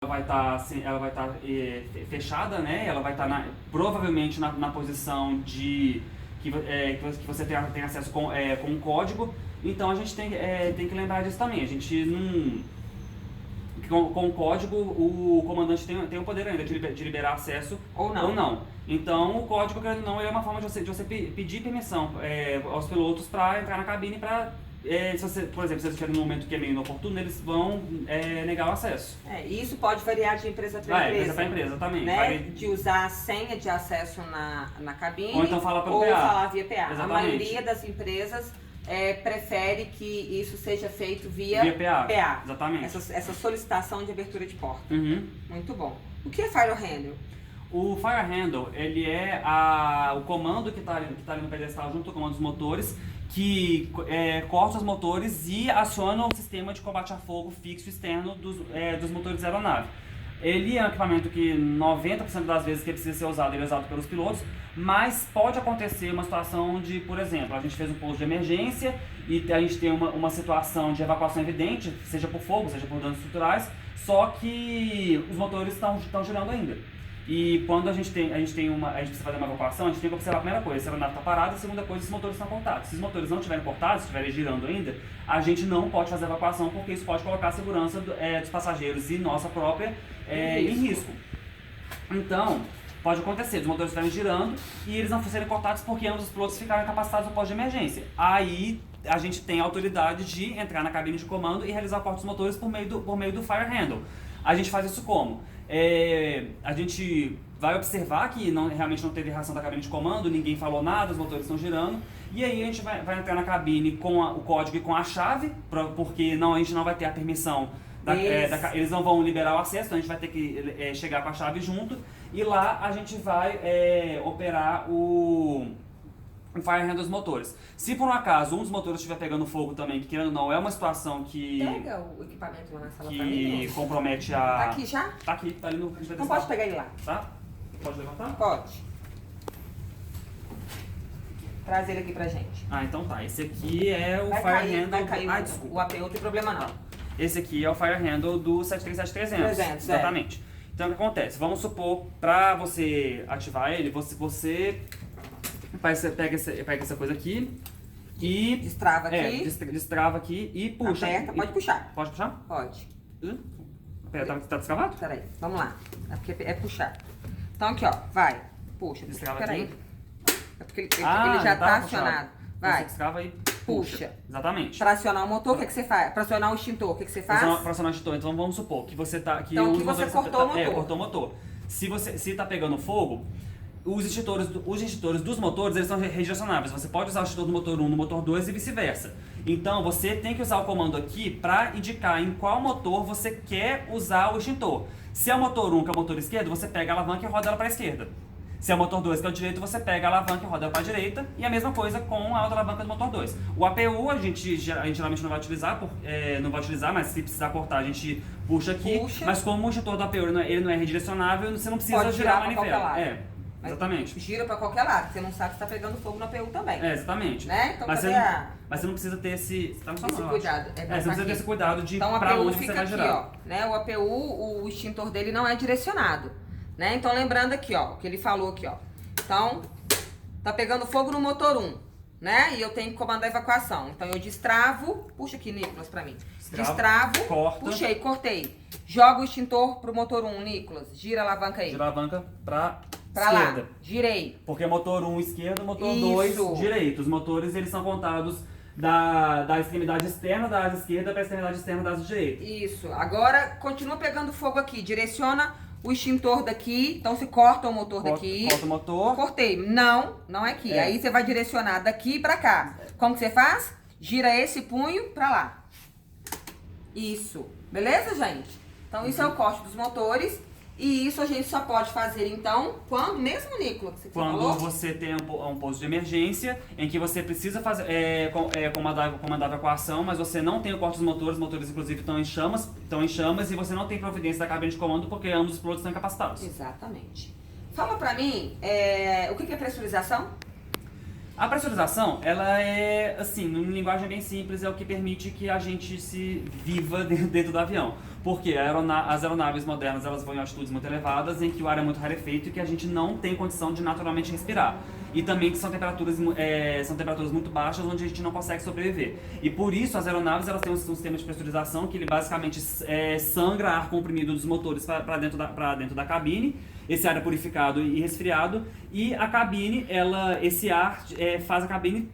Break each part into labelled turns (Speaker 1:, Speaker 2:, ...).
Speaker 1: ela vai estar fechada, né? Ela vai estar provavelmente na posição de que você tem acesso com um código. Então a gente tem que lembrar disso também. A gente não com o código, o comandante tem o poder ainda de liberar acesso ou não. Então, o código, querendo ou não, ele é uma forma de você pedir permissão aos pilotos para entrar na cabine para... se você, por exemplo, se eles estiverem num momento que é meio inoportuno, eles vão negar o acesso.
Speaker 2: E isso pode variar de empresa para empresa.
Speaker 1: Empresa para empresa também.
Speaker 2: Né? De usar a senha de acesso na cabine
Speaker 1: ou então falar pelo
Speaker 2: ou
Speaker 1: PA.
Speaker 2: falar via PA.
Speaker 1: Exatamente.
Speaker 2: A maioria das empresas prefere que isso seja feito via
Speaker 1: PA. Exatamente.
Speaker 2: Essa solicitação de abertura de porta.
Speaker 1: Uhum.
Speaker 2: Muito bom. O que é Fire Handle?
Speaker 1: O Fire Handle, ele é o comando que está ali no pedestal junto com o comando dos motores, que corta os motores e aciona o sistema de combate a fogo fixo externo dos motores da aeronave. Ele é um equipamento que 90% das vezes que precisa ser usado, ele é usado pelos pilotos, mas pode acontecer uma situação de, por exemplo, a gente fez um pouso de emergência e a gente tem uma situação de evacuação evidente, seja por fogo, seja por danos estruturais, só que os motores estão girando ainda. E quando a gente precisa fazer uma evacuação, a gente tem que observar a primeira coisa, se a aeronave está parada, a segunda coisa, se os motores estão cortados. Se os motores não estiverem cortados, estiverem girando ainda, a gente não pode fazer a evacuação, porque isso pode colocar a segurança dos passageiros e nossa própria em risco. Então, pode acontecer, os motores estiverem girando e eles não serem cortados porque ambos os pilotos ficaram incapacitados no pós de emergência. Aí a gente tem a autoridade de entrar na cabine de comando e realizar o corte dos motores por meio do Fire Handle. A gente faz isso como? A gente vai observar que realmente não teve reação da cabine de comando, ninguém falou nada, os motores estão girando. E aí a gente vai entrar na cabine com o código e com a chave, porque a gente não vai ter a permissão, eles não vão liberar o acesso, então a gente vai ter que chegar com a chave junto. E lá a gente vai operar o Fire Handle dos motores. Se por um acaso um dos motores estiver pegando fogo também, que querendo ou não, é uma situação que...
Speaker 2: Pega o equipamento lá na sala pra mim.
Speaker 1: Que compromete a...
Speaker 2: Tá aqui já?
Speaker 1: Tá aqui, tá ali no...
Speaker 2: Não pode pegar ele lá.
Speaker 1: Tá? Pode levantar?
Speaker 2: Pode. Traz ele aqui pra gente.
Speaker 1: Então tá. Esse aqui é o
Speaker 2: Vai
Speaker 1: Fire Handle...
Speaker 2: Vai cair
Speaker 1: desculpa.
Speaker 2: o APU, não tem problema não.
Speaker 1: Esse aqui é o Fire Handle do 737-300. Exatamente. Então o que acontece? Vamos supor, pra você ativar ele, você pega essa coisa aqui e...
Speaker 2: Destrava aqui.
Speaker 1: Destrava aqui e puxa.
Speaker 2: Aperta, pode puxar.
Speaker 1: Pode puxar?
Speaker 2: Pode.
Speaker 1: Pera, tá destravado?
Speaker 2: Peraí, vamos lá. É porque é puxar. Então aqui, ó, vai. Puxa.
Speaker 1: Destrava
Speaker 2: peraí.
Speaker 1: aqui.
Speaker 2: É porque ele já tá acionado. Vai.
Speaker 1: Você destrava e puxa. Exatamente.
Speaker 2: Para acionar o motor, o que você faz? Para acionar o extintor, o que você faz?
Speaker 1: Para acionar o extintor, então vamos supor que você tá...
Speaker 2: Então aqui você cortou o motor.
Speaker 1: Cortou o motor. Se tá pegando fogo, os extintores dos motores, eles são redirecionáveis. Você pode usar o extintor do motor 1 no motor 2 e vice-versa. Então você tem que usar o comando aqui para indicar em qual motor você quer usar o extintor. Se é o motor 1, que é o motor esquerdo, você pega a alavanca e roda ela para a esquerda. Se é o motor 2, que é o direito, você pega a alavanca e roda ela para a direita. E a mesma coisa com a outra alavanca do motor 2. O APU a gente geralmente não vai utilizar, mas se precisar cortar a gente puxa aqui. Mas como o extintor do APU ele não é redirecionável, você não precisa
Speaker 2: pode
Speaker 1: girar a
Speaker 2: manivela.
Speaker 1: Exatamente.
Speaker 2: Gira pra qualquer lado, você não sabe se tá pegando fogo no APU também.
Speaker 1: Exatamente.
Speaker 2: Né? Então,
Speaker 1: mas você não precisa ter esse
Speaker 2: cuidado.
Speaker 1: Você precisa ter esse cuidado de
Speaker 2: então,
Speaker 1: pra onde
Speaker 2: fica
Speaker 1: você vai
Speaker 2: aqui,
Speaker 1: girar.
Speaker 2: Ó, né? O APU, o extintor dele não é direcionado. Né? Então, lembrando aqui, ó, o que ele falou aqui, ó. Então, tá pegando fogo no motor 1, né? E eu tenho que comandar a evacuação. Então, eu destravo, puxa aqui, Nicolas, pra mim. Destravo,
Speaker 1: corta.
Speaker 2: Puxei, cortei. Joga o extintor pro motor 1, Nicolas. Gira a alavanca aí.
Speaker 1: Gira a alavanca pra
Speaker 2: esquerda. Lá, girei.
Speaker 1: Porque motor 1 esquerdo, motor 2 direito. Os motores, eles são contados da extremidade externa da asa esquerda para a extremidade externa da asa direita.
Speaker 2: Isso. Agora, continua pegando fogo aqui. Direciona o extintor daqui. Então, você corta o motor daqui.
Speaker 1: Corta o motor.
Speaker 2: Cortei. Não é aqui. Aí, você vai direcionar daqui pra cá. Como que você faz? Gira esse punho pra lá. Isso. Beleza, gente? Então, isso é o corte dos motores. E isso a gente só pode fazer, então, quando, mesmo, Nicolas, que você
Speaker 1: quando
Speaker 2: falou?
Speaker 1: Você tem um pouso de emergência, em que você precisa fazer, comandar a evacuação, mas você não tem o corte dos motores, os motores, inclusive, estão em chamas, e você não tem providência da cabine de comando, porque ambos os pilotos estão incapacitados.
Speaker 2: Exatamente. Fala pra mim, o que é pressurização?
Speaker 1: A pressurização, ela é, assim, em linguagem bem simples, é o que permite que a gente se viva dentro do avião. Porque as aeronaves modernas elas vão em altitudes muito elevadas, em que o ar é muito rarefeito e que a gente não tem condição de naturalmente respirar. E também que são temperaturas muito baixas, onde a gente não consegue sobreviver. E por isso as aeronaves elas têm um sistema de pressurização que ele basicamente sangra ar comprimido dos motores para dentro da cabine. Esse ar é purificado e resfriado. E a cabine, esse ar faz a cabine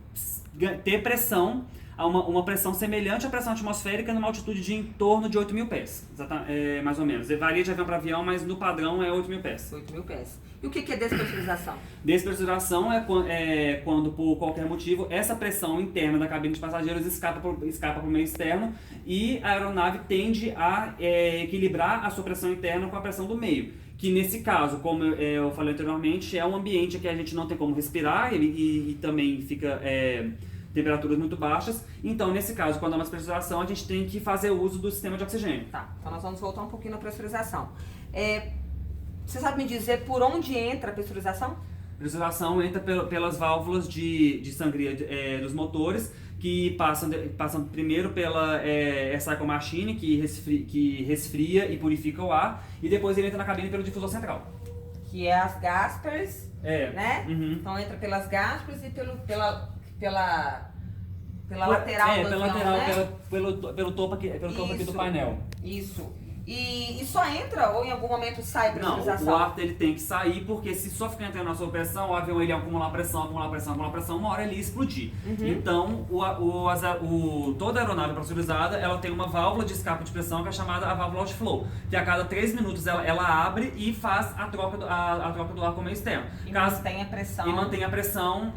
Speaker 1: ter pressão, uma pressão semelhante à pressão atmosférica numa altitude de em torno de 8.000 pés, mais ou menos. Varia de avião para avião, mas no padrão é 8.000 pés.
Speaker 2: 8.000 pés. E o que é despressurização?
Speaker 1: Despressurização é quando, por qualquer motivo, essa pressão interna da cabine de passageiros escapa para o meio externo e a aeronave tende a equilibrar a sua pressão interna com a pressão do meio. Que nesse caso, como eu falei anteriormente, é um ambiente que a gente não tem como respirar e também fica temperaturas muito baixas. Então, nesse caso, quando há uma despressurização, a gente tem que fazer uso do sistema de oxigênio.
Speaker 2: Tá, então nós vamos voltar um pouquinho na pressurização. Você sabe me dizer por onde entra a pressurização?
Speaker 1: A pressurização entra pelas válvulas de sangria dos motores, que passam primeiro pela Cycle Machine, que resfria e purifica o ar, e depois ele entra na cabine pelo difusor central.
Speaker 2: Que é as Gaspers, né?
Speaker 1: Uhum.
Speaker 2: Então entra pelas Gaspers e pela lateral do avião, né?
Speaker 1: pelo topo aqui do painel.
Speaker 2: Isso. E só entra ou em algum momento sai a pressurização?
Speaker 1: Não, o ar ele tem que sair, porque se só ficar entrando na sua pressão, o avião ele ia acumular pressão, uma hora ele ia explodir.
Speaker 2: Uhum.
Speaker 1: Então, toda aeronave pressurizada, ela tem uma válvula de escape de pressão que é chamada a válvula outflow, que a cada 3 minutos ela abre e faz a troca do ar com o meio externo.
Speaker 2: E mantém a pressão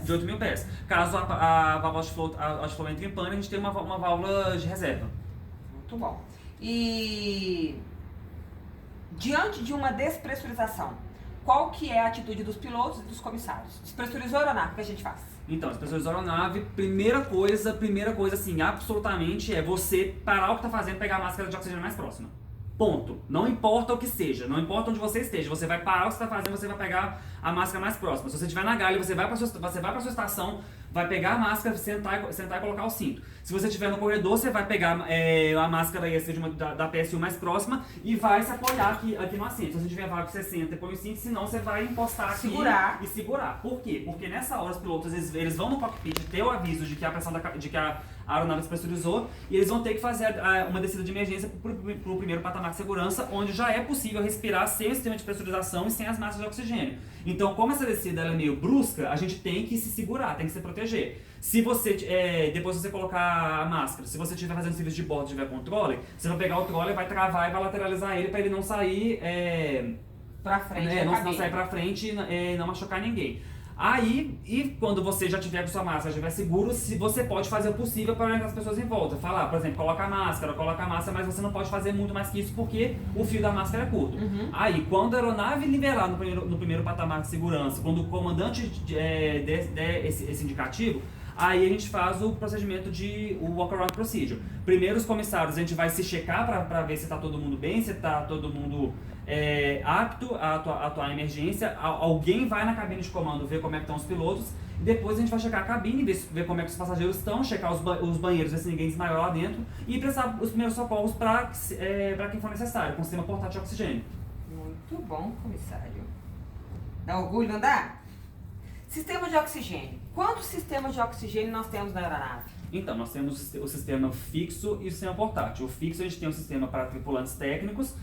Speaker 1: de 8.000 pés. Caso a válvula outflow entre em pane, a gente tem uma válvula de reserva.
Speaker 2: Muito bom. E diante de uma despressurização, qual que é a atitude dos pilotos e dos comissários? Despressurizou a aeronave, o que a gente faz?
Speaker 1: Então, despressurizou a aeronave, primeira coisa assim, absolutamente é você parar o que está fazendo e pegar a máscara de oxigênio mais próxima. Ponto. Não importa o que seja, não importa onde você esteja, você vai parar o que você está fazendo, você vai pegar a máscara mais próxima. Se você estiver na galha, você vai para a sua estação, vai pegar a máscara, sentar e colocar o cinto. Se você estiver no corredor, você vai pegar a máscara da PSU mais próxima e vai se apoiar aqui no assento. Se você tiver vaga, você senta e põe o cinto, senão você vai encostar aqui e segurar. Por quê? Porque nessa hora os pilotos eles vão no cockpit ter o aviso de que a aeronave despressurizou e eles vão ter que fazer uma descida de emergência para o primeiro patamar de segurança, onde já é possível respirar sem o sistema de pressurização e sem as massas de oxigênio. Então, como essa descida ela é meio brusca, a gente tem que se segurar, tem que se proteger. Se você, depois você colocar a máscara, se você estiver fazendo serviço de bordo e tiver controle, você vai pegar o troller, vai travar e vai lateralizar ele para ele não sair
Speaker 2: para frente,
Speaker 1: não sair para frente e não machucar ninguém. Aí, e quando você já tiver com sua máscara, já estiver seguro, você pode fazer o possível para orientar as pessoas em volta. Falar, por exemplo, coloca a máscara, mas você não pode fazer muito mais que isso porque o fio da máscara é curto.
Speaker 2: Uhum.
Speaker 1: Aí, quando a aeronave liberar no primeiro patamar de segurança, quando o comandante der esse indicativo, aí a gente faz o procedimento o walk-around procedure. Primeiro os comissários, a gente vai se checar para ver se está todo mundo bem, se está todo mundo apto a atuar em emergência. Alguém vai na cabine de comando ver como é que estão os pilotos. E depois a gente vai checar a cabine, ver como é que os passageiros estão, checar os banheiros, ver se ninguém desmaiou lá dentro e prestar os primeiros socorros para quem for necessário, com sistema portátil de oxigênio.
Speaker 2: Muito bom, comissário. Dá orgulho, não dá? Sistema de oxigênio. Quantos sistemas de oxigênio nós temos na aeronave?
Speaker 1: Então, nós temos o sistema fixo e o sistema portátil. O fixo a gente tem um sistema para tripulantes técnicos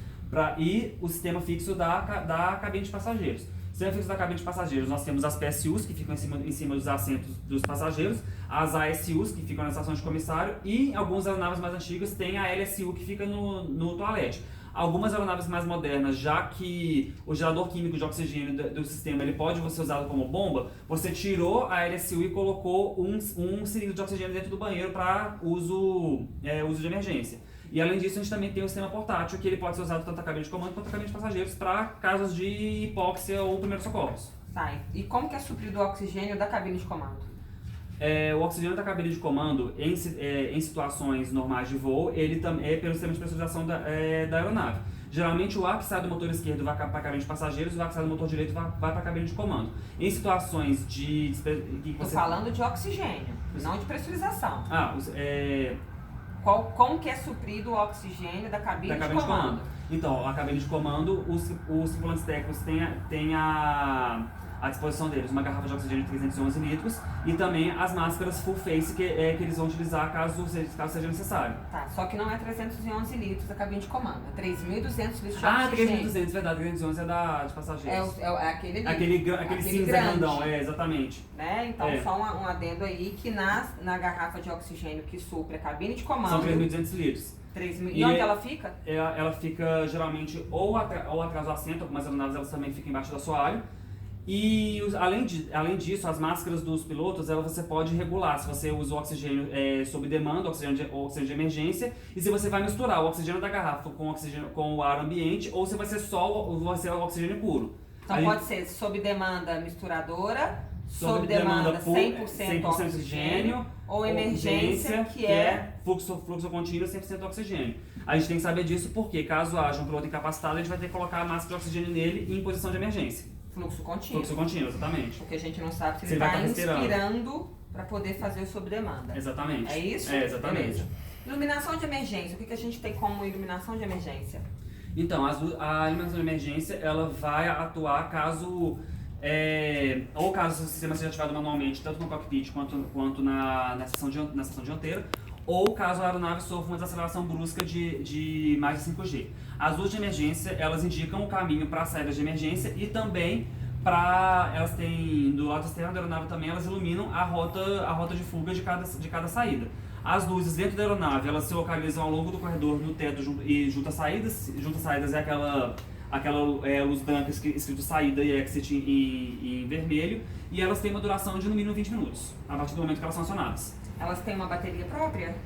Speaker 1: e o sistema fixo da cabine de passageiros. O sistema fixo da cabine de passageiros, nós temos as PSUs, que ficam em cima dos assentos dos passageiros, as ASUs, que ficam na estação de comissário, e em algumas aeronaves mais antigas tem a LSU, que fica no toalete. Algumas aeronaves mais modernas, já que o gerador químico de oxigênio do sistema ele pode ser usado como bomba, você tirou a LSU e colocou um cilindro de oxigênio dentro do banheiro para uso de emergência. E além disso, a gente também tem o sistema portátil, que ele pode ser usado tanto na cabine de comando quanto na cabine de passageiros para casos de hipóxia ou primeiros socorros.
Speaker 2: Tá, e como que é suprido o oxigênio da cabine de comando?
Speaker 1: O oxigênio da cabine de comando, em situações normais de voo, ele também é pelo sistema de pressurização da aeronave. Geralmente o ar que sai do motor esquerdo vai para a cabine de passageiros e o ar que sai do motor direito vai para a cabine de comando. Em situações de...
Speaker 2: Estou falando de oxigênio, não de pressurização. Como que é suprido o oxigênio da cabine de comando?
Speaker 1: Então, a cabine de comando, os tripulantes técnicos têm à disposição deles uma garrafa de oxigênio de 311 litros e também as máscaras full face que eles vão utilizar caso seja necessário.
Speaker 2: Tá, só que não é 311 litros a cabine de comando, é 3.200 litros de oxigênio.
Speaker 1: 3.200, verdade, 311 é de passageiros.
Speaker 2: É aquele
Speaker 1: ali. Aquele cinza grandão, exatamente.
Speaker 2: Né? Então, só um adendo aí que na garrafa de oxigênio que supre a cabine de comando...
Speaker 1: São 3.200 litros.
Speaker 2: E onde ela fica?
Speaker 1: Ela fica geralmente ou atrás do assento, algumas aeronaves elas também ficam embaixo do assoalho. E além disso, as máscaras dos pilotos, você pode regular se você usa o oxigênio sob demanda, oxigênio de emergência, e se você vai misturar o oxigênio da garrafa com o ar ambiente, ou se vai ser só o oxigênio puro.
Speaker 2: Então pode ser sob demanda misturadora, sob demanda 100% oxigênio, ou emergência, que é
Speaker 1: fluxo contínuo 100% oxigênio. A gente tem que saber disso porque caso haja um piloto incapacitado, a gente vai ter que colocar a máscara de oxigênio nele em posição de emergência.
Speaker 2: Fluxo contínuo.
Speaker 1: Fluxo contínuo, exatamente.
Speaker 2: Porque a gente não sabe se ele está inspirando para poder fazer o sob demanda.
Speaker 1: Exatamente.
Speaker 2: É isso?
Speaker 1: Exatamente.
Speaker 2: Beleza. Iluminação de emergência. O que a gente tem como iluminação de emergência?
Speaker 1: Então, a iluminação de emergência, ela vai atuar caso o sistema seja ativado manualmente, tanto no cockpit quanto na seção dianteira, ou caso a aeronave sofra uma desaceleração brusca de mais de 5G. As luzes de emergência, elas indicam o caminho para as saídas de emergência e também elas têm, do lado externo da aeronave também, elas iluminam a rota de fuga de cada saída. As luzes dentro da aeronave, elas se localizam ao longo do corredor, no teto e junto às saídas. Junto às saídas é aquela luz branca escrito saída e exit em vermelho, e elas têm uma duração de no mínimo 20 minutos, a partir do momento que elas são acionadas.
Speaker 2: Elas têm uma bateria própria?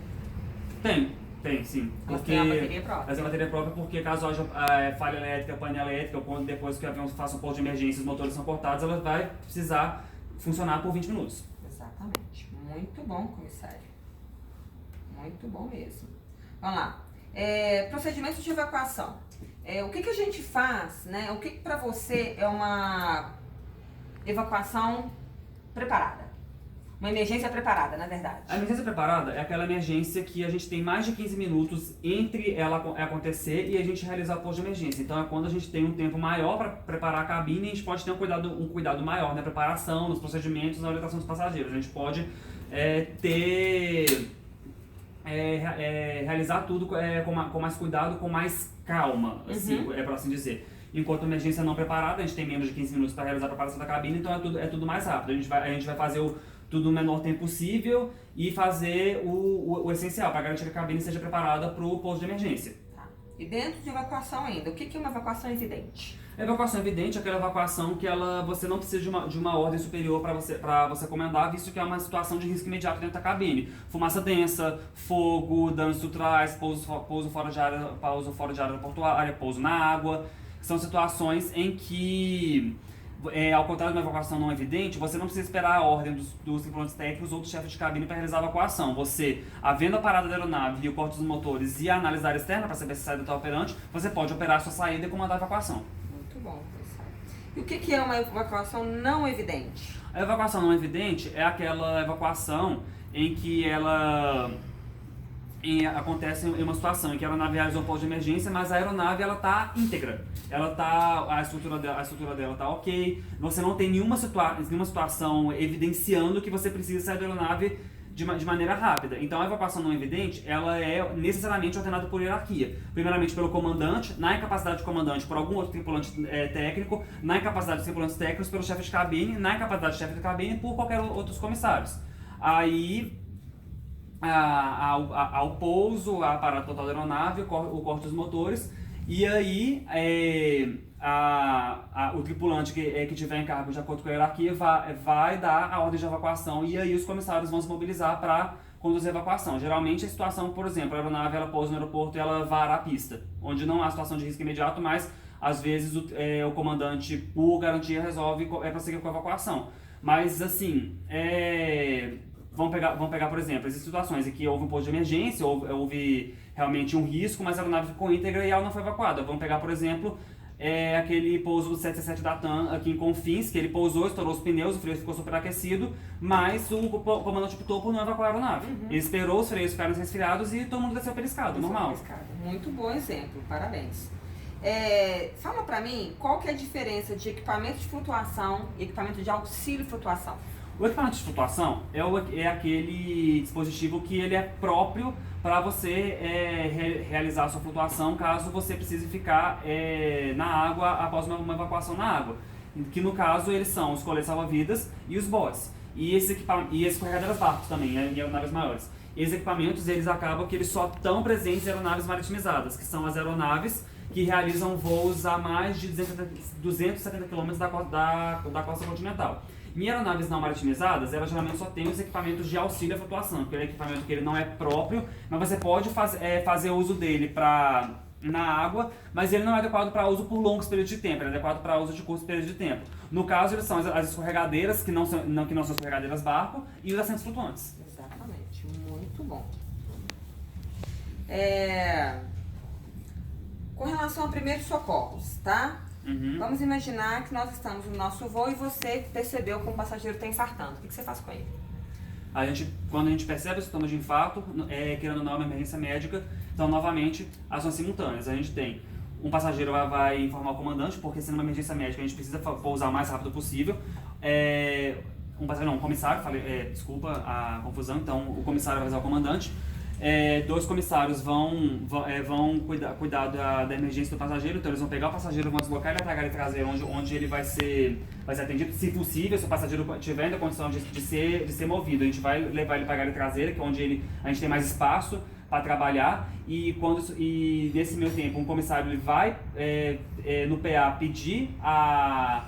Speaker 1: Tem, sim.
Speaker 2: Elas têm uma bateria própria?
Speaker 1: Elas têm bateria própria porque caso haja falha elétrica, pane elétrica, ou depois que o avião faça um pouso de emergência e os motores são cortados, ela vai precisar funcionar por 20 minutos.
Speaker 2: Exatamente. Muito bom, comissário. Muito bom mesmo. Vamos lá. Procedimentos de evacuação. O que a gente faz, né? O que para você é uma evacuação preparada? Uma emergência preparada, na verdade.
Speaker 1: A emergência preparada é aquela emergência que a gente tem mais de 15 minutos entre ela acontecer e a gente realizar o pouso de emergência. Então é quando a gente tem um tempo maior para preparar a cabine e a gente pode ter um cuidado maior na preparação, nos procedimentos, na orientação dos passageiros. A gente pode realizar tudo com mais cuidado, com mais calma, assim, por assim dizer. Enquanto a emergência não preparada, a gente tem menos de 15 minutos para realizar a preparação da cabine, então é tudo mais rápido. A gente vai fazer tudo no menor tempo possível e fazer o essencial para garantir que a cabine seja preparada para o pouso de emergência.
Speaker 2: Tá. E dentro de evacuação ainda, o que é uma evacuação evidente?
Speaker 1: A evacuação evidente é aquela evacuação que você não precisa de uma ordem superior para você comandar, visto que é uma situação de risco imediato dentro da cabine. Fumaça densa, fogo, danos estruturais, pouso fora de área aeroportuária, pouso na água. São situações em que, ao contrário de uma evacuação não evidente, você não precisa esperar a ordem dos tripulantes técnicos ou do chefe de cabine para realizar a evacuação. Você, havendo a parada da aeronave e o corte dos motores e a análise da área externa para saber se a saída está operante, você pode operar a sua saída e comandar a evacuação.
Speaker 2: Muito bom, pessoal. E o que é uma evacuação não evidente?
Speaker 1: A evacuação não evidente é aquela evacuação em que acontece em uma situação em que a aeronave realiza um pouso de emergência, mas a aeronave está íntegra. A estrutura dela está ok. Você não tem nenhuma situação evidenciando que você precisa sair da aeronave de maneira rápida. Então a evacuação não evidente, ela é necessariamente ordenada por hierarquia. Primeiramente pelo comandante, na incapacidade do comandante por algum outro tripulante técnico, na incapacidade dos tripulantes técnicos pelo chefe de cabine, na incapacidade do chefe de cabine por qualquer outros comissários. Aí ao pouso, a parada total da aeronave, o corte dos motores, e aí o tripulante que tiver em cargo de acordo com a hierarquia vai dar a ordem de evacuação, e aí os comissários vão se mobilizar para conduzir a evacuação. Geralmente a situação, por exemplo, a aeronave ela pousa no aeroporto e ela vara a pista, onde não há situação de risco imediato, mas às vezes o comandante, por garantia, resolve prosseguir com a evacuação. Mas assim, Vamos pegar, por exemplo, essas situações em que houve um pouso de emergência, houve realmente um risco, mas a aeronave ficou íntegra e ela não foi evacuada. Vamos pegar, por exemplo, é aquele pouso do 767 da TAM aqui em Confins, que ele pousou, estourou os pneus, o freio ficou superaquecido, mas o comandante optou por não evacuar a aeronave. Ele esperou os freios ficarem resfriados e todo mundo desceu pela escada, normal.
Speaker 2: Muito bom exemplo, parabéns. Fala pra mim, qual que é a diferença de equipamento de flutuação e equipamento de auxílio flutuação?
Speaker 1: O equipamento de flutuação é aquele dispositivo que ele é próprio para você realizar a sua flutuação caso você precise ficar na água após uma evacuação na água. Que no caso eles são os coletes salva-vidas e os botes. E esses carregadores barcos também, em aeronaves maiores. Esses equipamentos eles acabam que eles só estão presentes em aeronaves maritimizadas, que são as aeronaves que realizam voos a mais de 270 km da costa continental. Em aeronaves não maritimizadas, elas geralmente só têm os equipamentos de auxílio à flutuação, que é um equipamento que ele não é próprio, mas você pode fazer uso dele na água, mas ele não é adequado para uso por longos períodos de tempo, ele é adequado para uso de curtos períodos de tempo. No caso, eles são as escorregadeiras, que não são escorregadeiras barco, e os assentos flutuantes.
Speaker 2: Exatamente, muito bom. Com relação a primeiros socorros, tá? Vamos imaginar que nós estamos no nosso voo e você percebeu que um passageiro está infartando. O que você faz com ele?
Speaker 1: Quando a gente percebe os sintomas de infarto, querendo ou não, uma emergência médica, então, novamente, ações simultâneas. A gente tem um passageiro vai informar o comandante, porque sendo uma emergência médica, a gente precisa pousar o mais rápido possível. Um comissário, desculpa a confusão, então o comissário vai avisar o comandante. Dois comissários vão cuidar da emergência do passageiro, então eles vão pegar o passageiro, vão deslocar ele até a galeria traseira, onde ele vai ser atendido, se possível, se o passageiro tiver ainda condição de ser movido, a gente vai levar ele para a galeria traseira, que é onde a gente tem mais espaço para trabalhar, e nesse meio tempo um comissário ele vai no PA pedir a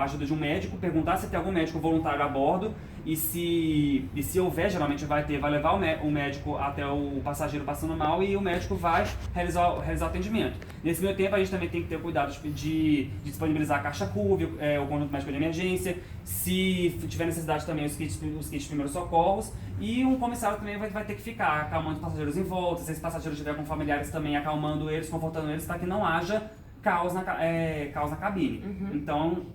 Speaker 1: ajuda de um médico, perguntar se tem algum médico voluntário a bordo, e se houver, geralmente vai levar o médico até o passageiro passando mal e o médico vai realizar o atendimento. Nesse meio tempo a gente também tem que ter cuidado de disponibilizar a caixa CUV, o conjunto médico de emergência, se tiver necessidade também os kits de primeiros socorros, e um comissário também vai ter que ficar acalmando os passageiros em volta, se esse passageiro estiver com familiares também acalmando eles, confortando eles, para que não haja caos na cabine. Então,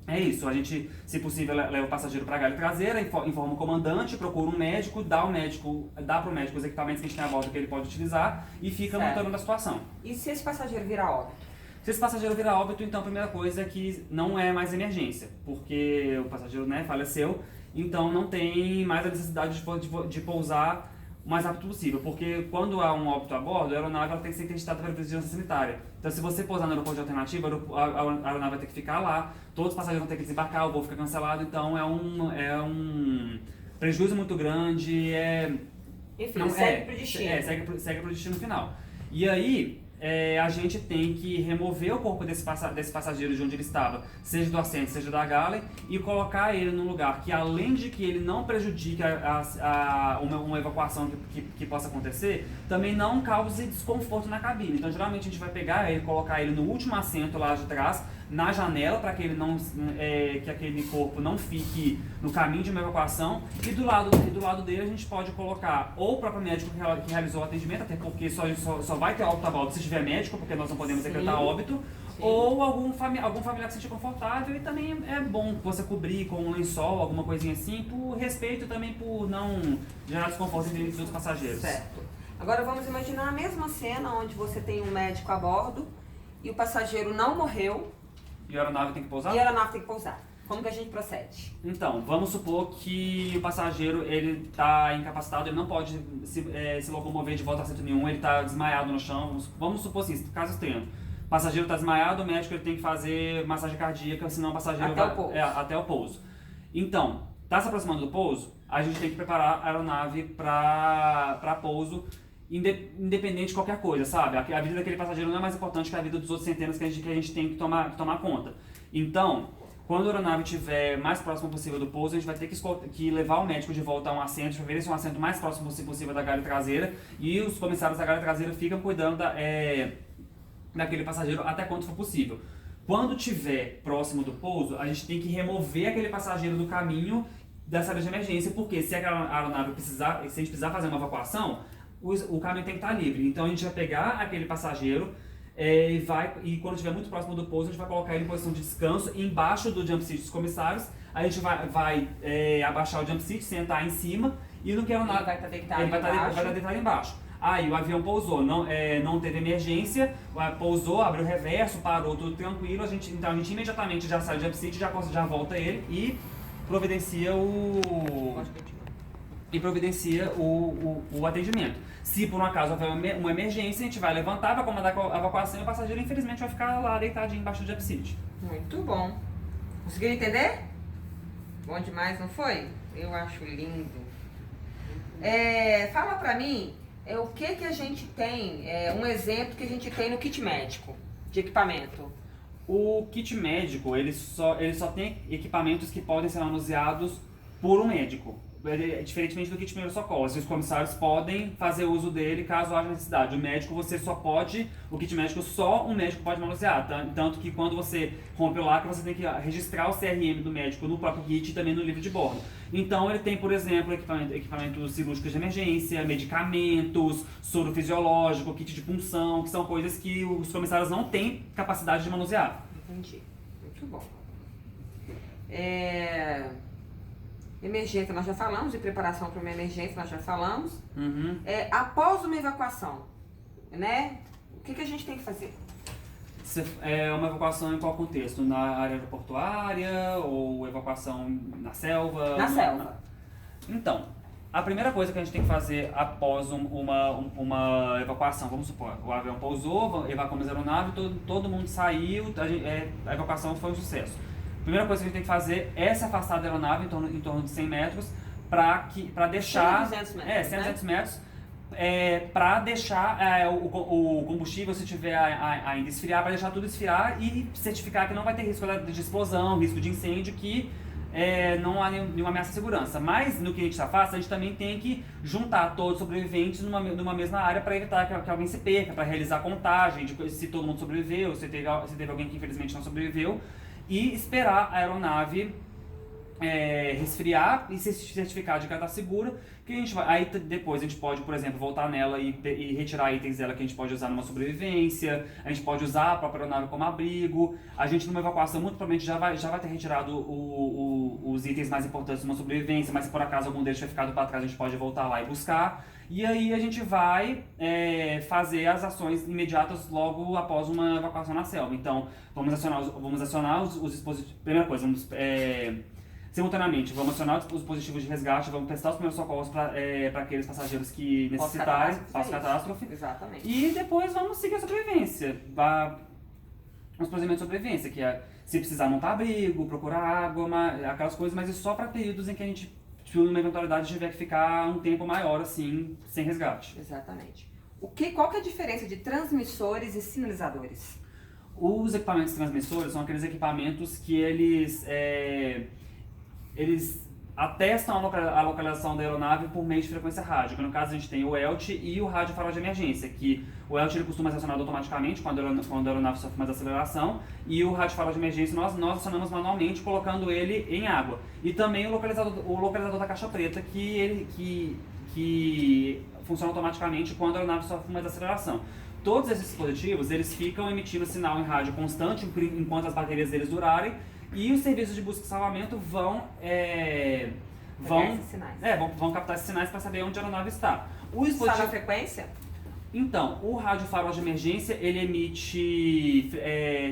Speaker 1: é isso, a gente, se possível, leva o passageiro para a galeria traseira, informa o comandante, procura um médico, dá para o médico os equipamentos que a gente tem a bordo que ele pode utilizar e fica monitorando a situação.
Speaker 2: E se esse passageiro virar óbito?
Speaker 1: Se esse passageiro virar óbito, então a primeira coisa é que não é mais emergência, porque o passageiro faleceu, então não tem mais a necessidade de pousar o mais rápido possível, porque quando há um óbito a bordo, a aeronave tem que ser interditada pela vigilância sanitária. Então, se você pousar no aeroporto de alternativa, a aeronave vai ter que ficar lá, todos os passageiros vão ter que desembarcar, o voo fica cancelado, então é um prejuízo muito grande.
Speaker 2: Enfim, segue para o destino.
Speaker 1: Segue para o destino final. E aí, a gente tem que remover o corpo desse passageiro de onde ele estava, seja do assento, seja da galley, e colocar ele num lugar que, além de que ele não prejudique uma evacuação que possa acontecer, também não cause desconforto na cabine. Então, geralmente, a gente vai pegar ele, colocar ele no último assento lá de trás, na janela, para que que aquele corpo não fique no caminho de uma evacuação, e do lado dele a gente pode colocar ou o próprio médico que realizou o atendimento, até porque só vai ter óbito a bordo se tiver médico, porque nós não podemos decretar óbito, ou algum familiar que se sentir confortável, e também é bom você cobrir com um lençol, alguma coisinha assim, por respeito e também por não gerar desconforto entre os passageiros.
Speaker 2: Certo. Agora vamos imaginar a mesma cena onde você tem um médico a bordo e o passageiro não morreu.
Speaker 1: E a aeronave tem que pousar?
Speaker 2: E a aeronave tem que pousar. Como que a gente procede?
Speaker 1: Então, vamos supor que o passageiro ele está incapacitado, ele não pode se locomover de volta a assento nenhum, ele está desmaiado no chão. Vamos supor assim, caso extremo. O passageiro está desmaiado, o médico ele tem que fazer massagem cardíaca, senão o passageiro até o pouso. Então, está se aproximando do pouso, a gente tem que preparar a aeronave para pouso, independente de qualquer coisa, sabe? A vida daquele passageiro não é mais importante que a vida dos outros centenas que a gente tem que tomar conta. Então, quando a aeronave estiver mais próximo possível do pouso, a gente vai ter que levar o médico de volta a um assento, para ver se é um assento mais próximo possível da galeria traseira, e os comissários da galeria traseira ficam cuidando daquele passageiro até quanto for possível. Quando estiver próximo do pouso, a gente tem que remover aquele passageiro do caminho dessa área de emergência, porque se a aeronave se a gente precisar fazer uma evacuação, o caminho tem que estar livre. Então a gente vai pegar aquele passageiro, e quando estiver muito próximo do pouso, a gente vai colocar ele em posição de descanso embaixo do jump seat dos comissários. A gente vai abaixar o jump seat, sentar em cima e no que a aeronave
Speaker 2: vai estar deitado
Speaker 1: ele vai
Speaker 2: embaixo.
Speaker 1: estar deitado embaixo. Aí o avião pousou, não teve emergência, pousou, abriu o reverso, parou, tudo tranquilo. Então a gente imediatamente já sai do jump seat, já volta ele e providencia o atendimento. Se por um acaso houver uma emergência, a gente vai levantar, vai comandar a evacuação e o passageiro infelizmente vai ficar lá deitadinho embaixo do jump seat.
Speaker 2: Muito bom. Conseguiram entender? Bom demais, não foi? Eu acho lindo. Fala pra mim o que a gente tem, um exemplo que a gente tem no kit médico de equipamento.
Speaker 1: O kit médico, ele só tem equipamentos que podem ser manuseados por um médico. Diferentemente do kit primeiro socorro, os comissários podem fazer uso dele caso haja necessidade. O médico o kit médico só um médico pode manusear, tanto que quando você rompe o lacre, você tem que registrar o CRM do médico no próprio kit e também no livro de bordo. Então ele tem, por exemplo, equipamentos cirúrgicos de emergência, medicamentos, soro fisiológico, kit de punção, que são coisas que os comissários não têm capacidade de manusear.
Speaker 2: Entendi, muito bom. Emergência, nós já falamos, de preparação para uma emergência, nós já falamos.
Speaker 1: Uhum.
Speaker 2: Após uma evacuação, né? O que a gente tem que fazer?
Speaker 1: Uma evacuação em qual contexto? Na área aeroportuária ou evacuação na selva?
Speaker 2: Na selva.
Speaker 1: Então, a primeira coisa que a gente tem que fazer após uma evacuação, vamos supor, o avião pousou, evacuamos a aeronave, todo mundo saiu, a evacuação foi um sucesso. A primeira coisa que a gente tem que fazer é se afastar da aeronave em torno de 100 metros para deixar...
Speaker 2: 100 a 200 metros,
Speaker 1: 100 a 200 metros. Para deixar o combustível, se tiver ainda esfriar, para deixar tudo esfriar e certificar que não vai ter risco de explosão, risco de incêndio, que não há nenhuma ameaça à segurança. Mas no que a gente afasta, a gente também tem que juntar todos os sobreviventes numa mesma área para evitar que alguém se perca, para realizar a contagem de se todo mundo sobreviveu, se teve alguém que infelizmente não sobreviveu, e esperar a aeronave resfriar e se certificar de que ela está segura, que a gente vai, aí depois a gente pode, por exemplo, voltar nela e retirar itens dela que a gente pode usar numa sobrevivência, a gente pode usar a própria aeronave como abrigo, a gente numa evacuação muito provavelmente já vai ter retirado os itens mais importantes numa sobrevivência, mas se por acaso algum deles tiver ficado para trás, a gente pode voltar lá e buscar, e aí a gente vai fazer as ações imediatas logo após uma evacuação na selva. Então, vamos acionar os dispositivos, primeira coisa, simultaneamente, vamos acionar os dispositivos de resgate, vamos prestar os primeiros socorros para aqueles passageiros que necessitarem, pós-catástrofe.
Speaker 2: Exatamente.
Speaker 1: E depois vamos seguir a sobrevivência, os procedimentos de sobrevivência, que é se precisar montar abrigo, procurar água, aquelas coisas, mas é só para períodos em que a gente, numa eventualidade, tiver que ficar um tempo maior, assim, sem resgate.
Speaker 2: Exatamente. Qual que é a diferença de transmissores e sinalizadores?
Speaker 1: Os equipamentos transmissores são aqueles equipamentos que eles atestam a localização da aeronave por meio de frequência rádio, que no caso a gente tem o ELT e o rádio farol de emergência, que o ELT ele costuma ser acionado automaticamente quando a aeronave sofre mais aceleração, e o rádio farol de emergência nós acionamos manualmente colocando ele em água. E também o localizador da caixa preta, que funciona automaticamente quando a aeronave sofre mais aceleração. Todos esses dispositivos eles ficam emitindo sinal em rádio constante enquanto as baterias deles durarem, e os serviços de busca e salvamento vão captar esses sinais para saber onde a aeronave está.
Speaker 2: Sabe a frequência?
Speaker 1: Então, o rádio farol de emergência, ele emite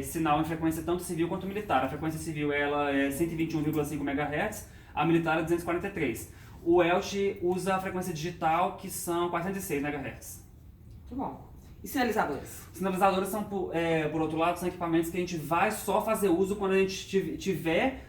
Speaker 1: sinal em frequência tanto civil quanto militar. A frequência civil ela é 121,5 MHz, a militar é 243. O ELT usa a frequência digital, que são 406 MHz.
Speaker 2: Muito bom. E sinalizadores?
Speaker 1: Sinalizadores são, por outro lado, são equipamentos que a gente vai só fazer uso quando a gente tiver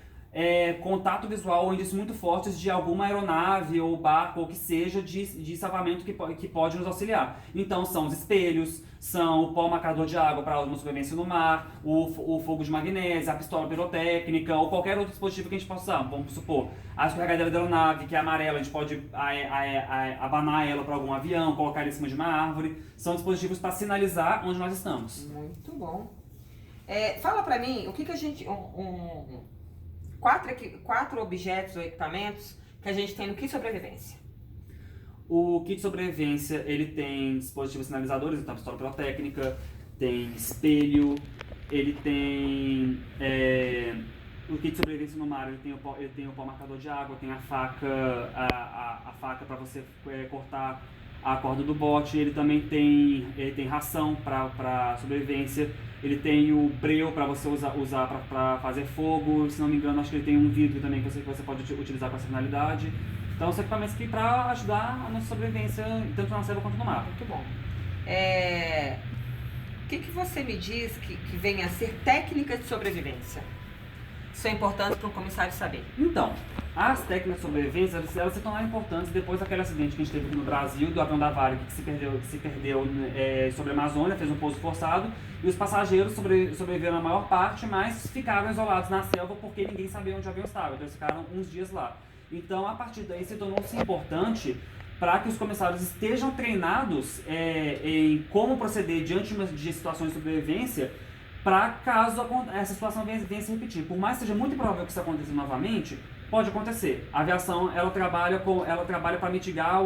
Speaker 1: contato visual ou indícios muito fortes de alguma aeronave ou barco ou que seja de salvamento que pode nos auxiliar. Então são os espelhos, são o pó marcador de água para uma sobrevivência no mar, o fogo de magnésio, a pistola pirotécnica ou qualquer outro dispositivo que a gente possa usar. Vamos supor, a escorregadeira da aeronave, que é amarela, a gente pode abanar ela para algum avião, colocar ela em cima de uma árvore. São dispositivos para sinalizar onde nós estamos.
Speaker 2: Muito bom. Fala para mim, o que a gente... Quatro objetos ou equipamentos que a gente tem no kit sobrevivência.
Speaker 1: O kit sobrevivência, ele tem dispositivos sinalizadores, então pistola pirotécnica, tem espelho, ele tem o kit de sobrevivência no mar, ele tem o pau marcador de água, tem a faca, a faca para você cortar a corda do bote, ele também tem ração para sobrevivência, ele tem o breu para você usar para fazer fogo, se não me engano acho que ele tem um vidro também que você pode utilizar com essa finalidade. Então são equipamentos que para ajudar a nossa sobrevivência tanto na selva quanto no mar.
Speaker 2: Muito bom. O que você me diz que vem a ser técnicas de sobrevivência? Isso é importante para um comissário saber.
Speaker 1: Então, as técnicas de sobrevivência, elas se tornaram importantes depois daquele acidente que a gente teve aqui no Brasil, do avião da Varig que se perdeu sobre a Amazônia, fez um pouso forçado, e os passageiros sobreviveram a maior parte, mas ficaram isolados na selva porque ninguém sabia onde o avião estava, então eles ficaram uns dias lá. Então, a partir daí, se tornou-se importante para que os comissários estejam treinados em como proceder diante de situações de sobrevivência, para caso essa situação venha se repetir. Por mais que seja muito improvável que isso aconteça novamente, pode acontecer. A aviação ela trabalha para mitigar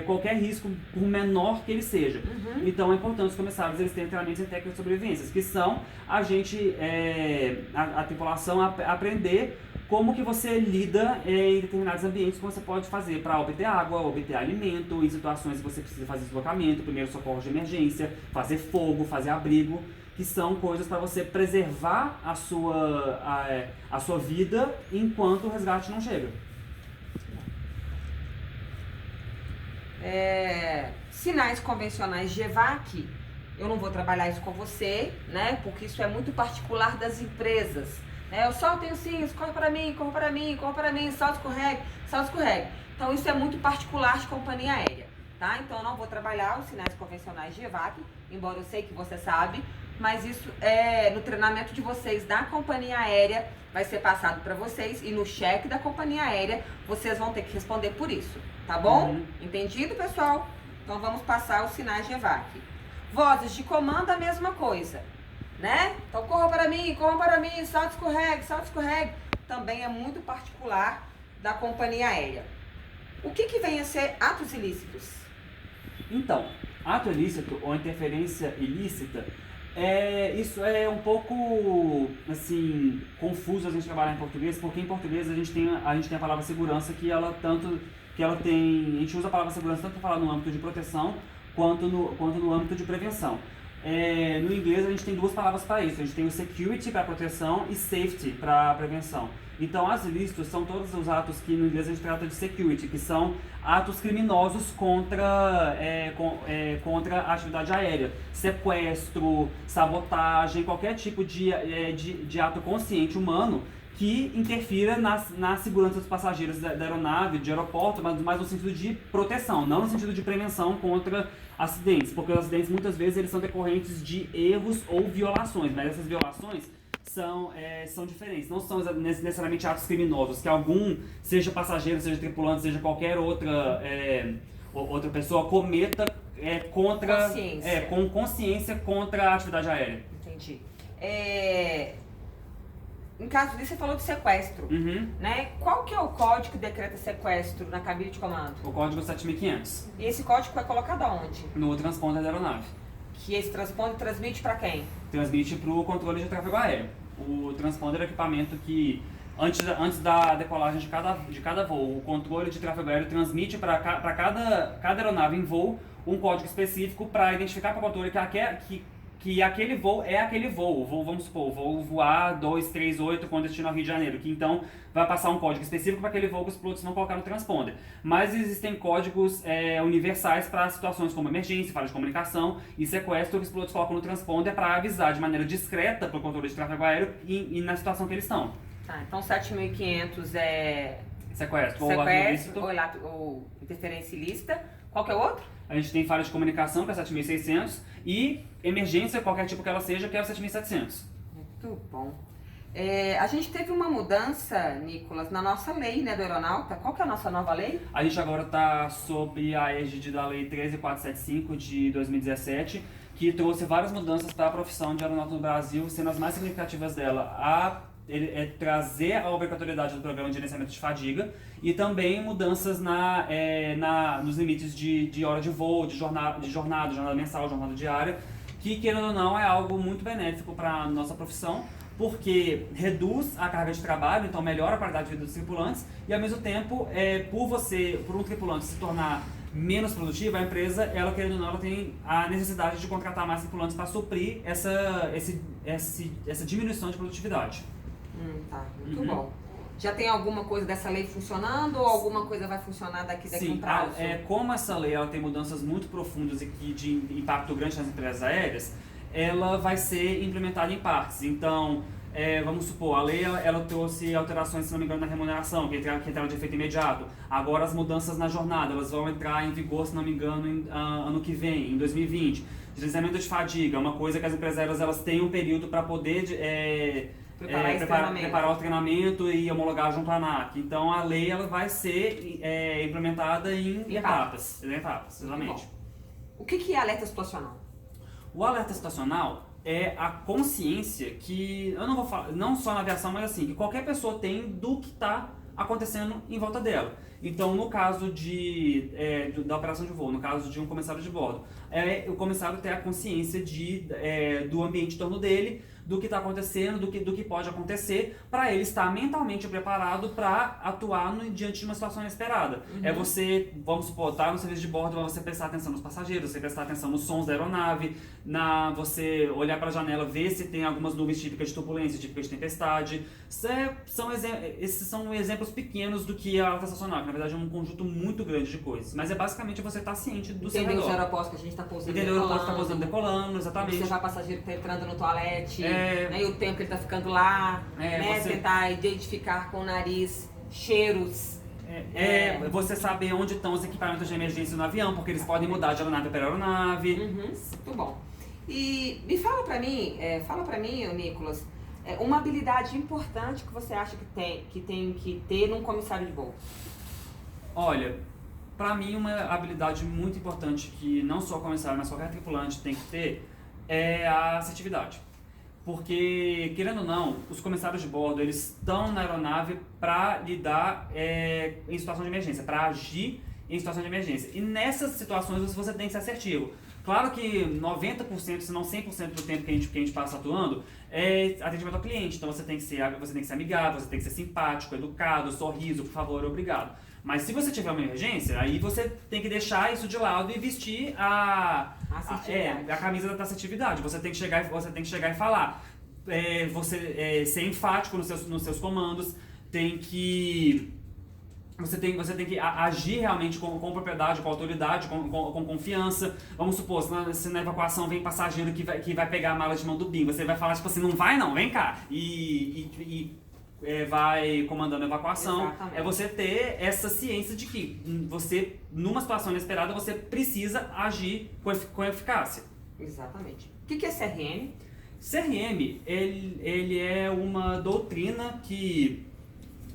Speaker 1: qualquer risco, por menor que ele seja. Uhum. Então é importante os comissários eles terem treinamentos em técnicas de sobrevivência, que são a tripulação aprender como que você lida em determinados ambientes que você pode fazer para obter água, obter alimento, em situações que você precisa fazer deslocamento, primeiro socorro de emergência, fazer fogo, fazer abrigo, que são coisas para você preservar a sua vida enquanto o resgate não chega.
Speaker 2: Sinais convencionais de EVAC, eu não vou trabalhar isso com você, né? Porque isso é muito particular das empresas. Eu só tenho sim, corre para mim, salto escorregue. Então isso é muito particular de companhia aérea, tá? Então eu não vou trabalhar os sinais convencionais de EVAC, embora eu sei que você sabe, mas isso no treinamento de vocês da companhia aérea vai ser passado para vocês e no cheque da companhia aérea vocês vão ter que responder por isso, tá bom? Uhum. Entendido, pessoal? Então vamos passar os sinais de EVAC. Vozes de comando, a mesma coisa, né? Então corra para mim, salto escorregue, também é muito particular da companhia aérea. O que vem a ser atos ilícitos?
Speaker 1: Então, ato ilícito ou interferência ilícita, isso é um pouco, assim, confuso a gente trabalhar em português, porque em português a gente tem a palavra segurança a gente usa a palavra segurança tanto para falar no âmbito de proteção quanto no âmbito de prevenção. No inglês a gente tem duas palavras para isso, a gente tem o security para proteção e safety para prevenção. Então as ilícitos são todos os atos que no inglês a gente trata de security, que são atos criminosos contra a atividade aérea. Sequestro, sabotagem, qualquer tipo de ato consciente humano que interfira na segurança dos passageiros da aeronave, de aeroporto, mas no sentido de proteção, não no sentido de prevenção contra acidentes, porque os acidentes muitas vezes eles são decorrentes de erros ou violações, mas essas violações são diferentes, não são necessariamente atos criminosos, que algum, seja passageiro, seja tripulante, seja qualquer outra pessoa cometa contra com consciência contra a atividade aérea.
Speaker 2: Entendi. Em caso disso, você falou de sequestro, né? Qual que é o código que decreta sequestro na cabine de comando?
Speaker 1: O código 7500.
Speaker 2: E esse código é colocado aonde?
Speaker 1: No transponder da aeronave.
Speaker 2: Que esse transponder transmite para quem?
Speaker 1: Transmite para o controle de tráfego aéreo. O transponder é o equipamento que, antes da decolagem de cada voo, o controle de tráfego aéreo transmite para cada aeronave em voo um código específico para identificar para o controle que aquele voo é aquele voo. Vamos supor, vou voar 238 com destino ao Rio de Janeiro, que então vai passar um código específico para aquele voo que os pilotos vão colocar no transponder. Mas existem códigos universais para situações como emergência, falha de comunicação e sequestro que os pilotos colocam no transponder para avisar de maneira discreta para o controle de tráfego aéreo e na situação que eles estão.
Speaker 2: Tá, então 7500 é
Speaker 1: sequestro
Speaker 2: ou interferência ilícita. Qual que é o outro?
Speaker 1: A gente tem falha de comunicação, que é 7600, e emergência, qualquer tipo que ela seja, que é o 7700.
Speaker 2: Muito bom. A gente teve uma mudança, Nicolas, na nossa lei, né, do aeronauta. Qual que é a nossa nova lei?
Speaker 1: A gente agora está sob a égide da Lei 13475 de 2017, que trouxe várias mudanças para a profissão de aeronauta no Brasil, sendo as mais significativas dela trazer a obrigatoriedade do programa de gerenciamento de fadiga e também mudanças nos limites de hora de voo, de jornada mensal, jornada diária, que, querendo ou não, é algo muito benéfico para a nossa profissão, porque reduz a carga de trabalho, então melhora a qualidade de vida dos tripulantes, e ao mesmo tempo, por um tripulante se tornar menos produtivo, a empresa, ela querendo ou não, ela tem a necessidade de contratar mais tripulantes para suprir essa diminuição de produtividade.
Speaker 2: Tá, muito bom. Já tem alguma coisa dessa lei funcionando ou alguma coisa vai funcionar daqui a um prazo?
Speaker 1: Como essa lei ela tem mudanças muito profundas e de impacto grande nas empresas aéreas, ela vai ser implementada em partes. Então, vamos supor, a lei ela trouxe alterações, se não me engano, na remuneração, que entraram de efeito imediato. Agora as mudanças na jornada, elas vão entrar em vigor, se não me engano, ano que vem, em 2020. Gerenciamento de fadiga, uma coisa que as empresas aéreas elas têm um período para poder preparar o treinamento e homologar junto à ANAC. Então a lei ela vai ser implementada em etapas, exatamente.
Speaker 2: O que é alerta situacional?
Speaker 1: O alerta situacional é a consciência que, eu não vou falar, não só na aviação, mas assim, que qualquer pessoa tem do que está acontecendo em volta dela. Então, no caso da operação de voo, no caso de um comissário de bordo, o comissário ter a consciência do ambiente em torno dele, do que está acontecendo, do que pode acontecer, para ele estar mentalmente preparado para atuar diante de uma situação inesperada. É você, vamos supor, estar no serviço de bordo, você prestar atenção nos passageiros, você prestar atenção nos sons da aeronave, você olhar para a janela, ver se tem algumas nuvens típicas de turbulência, típicas de tempestade. Esses são exemplos pequenos do que é a alerta estacional, que na verdade é um conjunto muito grande de coisas. Mas é basicamente você estar ciente do seu redor.
Speaker 2: Entender os aeroportos que a gente está pousando,
Speaker 1: entender o aeroporto que está pousando, decolando, exatamente.
Speaker 2: Observar o passageiro que está entrando no toalete, e o tempo que ele está ficando lá, tentar identificar com o nariz cheiros.
Speaker 1: Você saber onde estão os equipamentos de emergência no avião, porque eles podem mudar de aeronave para aeronave.
Speaker 2: Muito bom. E me fala pra mim, Nicolas, uma habilidade importante que você acha que tem que ter num comissário de voo.
Speaker 1: Olha, pra mim uma habilidade muito importante que não só o comissário, mas qualquer tripulante tem que ter é a assertividade. Porque, querendo ou não, os comissários de bordo, eles estão na aeronave para lidar em situação de emergência, para agir em situação de emergência. E nessas situações você tem que ser assertivo. Claro que 90%, se não 100% do tempo que a gente passa atuando é atendimento ao cliente. Então você tem que ser amigável, você tem que ser simpático, educado, sorriso, por favor, obrigado. Mas se você tiver uma emergência, aí você tem que deixar isso de lado e vestir a camisa da assertividade. Você tem que chegar e falar. Ser enfático nos seus comandos. Você tem que agir realmente com propriedade, com autoridade, com confiança. Vamos supor, se na evacuação vem passageiro que vai pegar a mala de mão do BIM, você vai falar tipo assim, não vai não, vem cá. Vai comandando a evacuação.
Speaker 2: Exatamente.
Speaker 1: É você ter essa ciência de que você, numa situação inesperada, você precisa agir com eficácia.
Speaker 2: Exatamente. O que é CRM?
Speaker 1: CRM, ele é uma doutrina que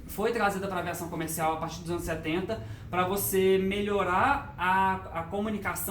Speaker 1: foi trazida para a aviação comercial a partir dos anos 70 para você melhorar a comunicação